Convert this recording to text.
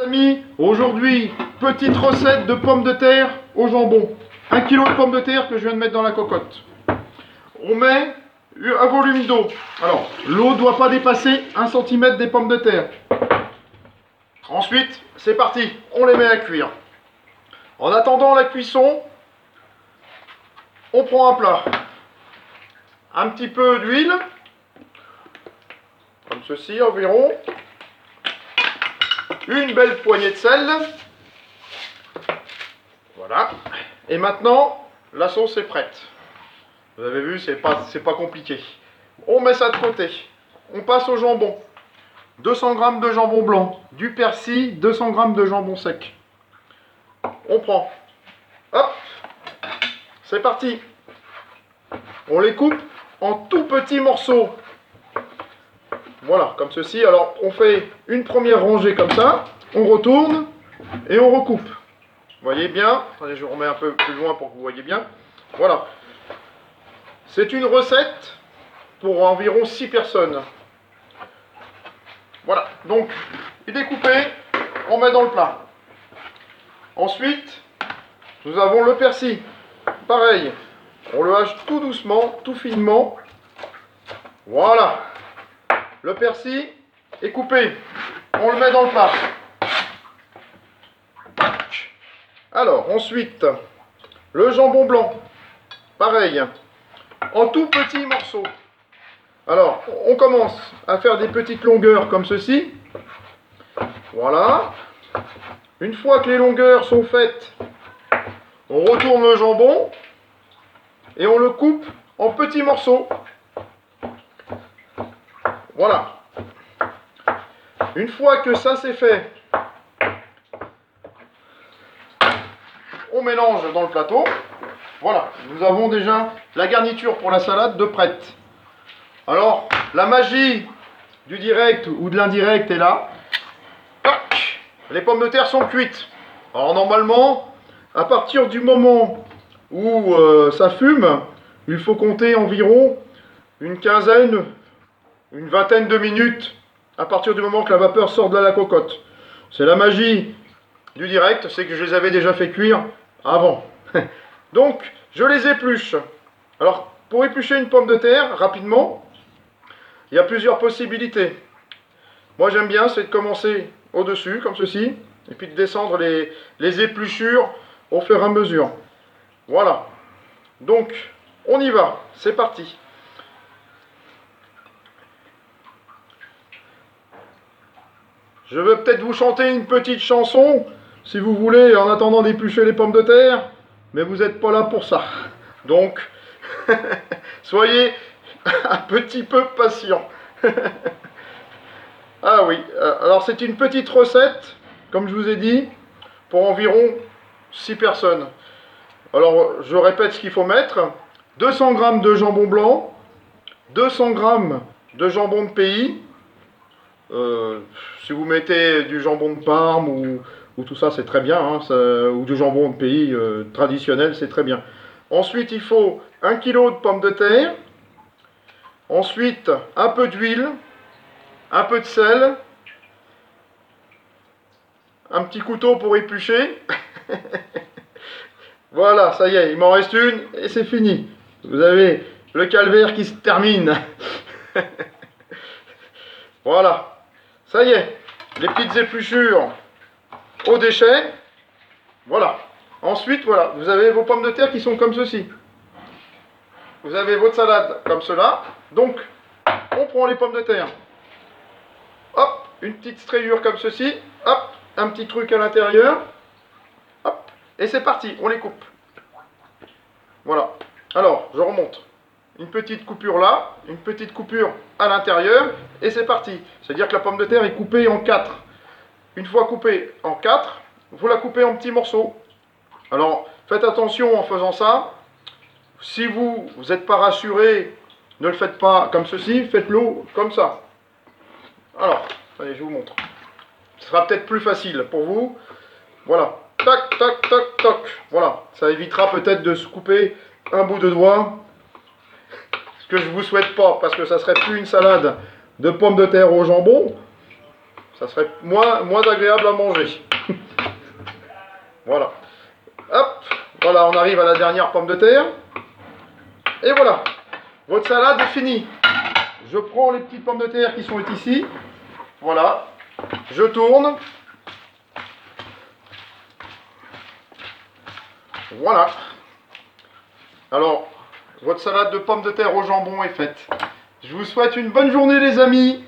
Amis, aujourd'hui, petite recette de pommes de terre au jambon. 1 kg de pommes de terre que je viens de mettre dans la cocotte. On met un volume d'eau. Alors, l'eau ne doit pas dépasser 1 cm des pommes de terre. Ensuite, c'est parti, on les met à cuire. En attendant la cuisson, on prend un plat. Un petit peu d'huile, comme ceci environ. Une belle poignée de sel. Voilà. Et maintenant, la sauce est prête. Vous avez vu, c'est pas compliqué. On met ça de côté. On passe au jambon. 200 g de jambon blanc, du persil, 200 g de jambon sec. On prend. Hop. C'est parti. On les coupe en tout petits morceaux. Voilà, comme ceci. Alors, on fait une première rangée comme ça. On retourne et on recoupe. Vous voyez bien. Attendez, je remets un peu plus loin pour que vous voyez bien. Voilà. C'est une recette pour environ 6 personnes. Voilà. Donc, il est coupé. On met dans le plat. Ensuite, nous avons le persil. Pareil. On le hache tout doucement, tout finement. Voilà. Le persil est coupé. On le met dans le plat. Alors, ensuite, le jambon blanc. Pareil. En tout petits morceaux. Alors, on commence à faire des petites longueurs comme ceci. Voilà. Une fois que les longueurs sont faites, on retourne le jambon et on le coupe en petits morceaux. Voilà. Une fois que ça c'est fait, on mélange dans le plateau. Voilà, nous avons déjà la garniture pour la salade de prête. Alors, la magie du direct ou de l'indirect est là. Tac, les pommes de terre sont cuites. Alors normalement, à partir du moment où ça fume, il faut compter environ une quinzaine, une vingtaine de minutes à partir du moment que la vapeur sort de la cocotte. C'est la magie du direct, c'est que je les avais déjà fait cuire avant. Donc, je les épluche. Alors, pour éplucher une pomme de terre, rapidement, il y a plusieurs possibilités. Moi, j'aime bien, c'est de commencer au-dessus, comme ceci, et puis de descendre les épluchures au fur et à mesure. Voilà. Donc, on y va. C'est parti. Je vais peut-être vous chanter une petite chanson, si vous voulez, en attendant d'éplucher les pommes de terre, mais vous n'êtes pas là pour ça. Donc, soyez un petit peu patient. Ah oui, alors c'est une petite recette, comme je vous ai dit, pour environ 6 personnes. Alors, je répète ce qu'il faut mettre. 200 g de jambon blanc, 200 g de jambon de pays. Si vous mettez du jambon de Parme ou tout ça, c'est très bien, hein, ou du jambon de pays traditionnel, c'est très bien. Ensuite, il faut 1 kg de pommes de terre. Ensuite, un peu d'huile, un peu de sel, un petit couteau pour éplucher. Voilà, ça y est, il m'en reste une et c'est fini. Vous avez le calvaire qui se termine. Voilà, ça y est, les petites épluchures au déchet. Voilà. Ensuite, voilà, vous avez vos pommes de terre qui sont comme ceci. Vous avez votre salade comme cela. Donc, on prend les pommes de terre. Hop, une petite strayure comme ceci. Hop, un petit truc à l'intérieur. Hop, et c'est parti, on les coupe. Voilà. Alors, je remonte. Une petite coupure là, une petite coupure à l'intérieur, et c'est parti. C'est-à-dire que la pomme de terre est coupée en 4. Une fois coupée en 4, vous la coupez en petits morceaux. Alors, faites attention en faisant ça. Si vous n'êtes pas rassuré, ne le faites pas comme ceci, faites-le comme ça. Alors, allez, je vous montre. Ce sera peut-être plus facile pour vous. Voilà. Tac, tac, tac, tac. Voilà. Ça évitera peut-être de se couper un bout de doigt. Ce que je ne vous souhaite pas, parce que ça serait plus une salade de pommes de terre au jambon. Ça serait moins agréable à manger. Voilà. Hop, voilà, on arrive à la dernière pomme de terre. Et voilà, votre salade est finie. Je prends les petites pommes de terre qui sont ici. Voilà, je tourne. Voilà. Alors, votre salade de pommes de terre au jambon est faite. Je vous souhaite une bonne journée les amis.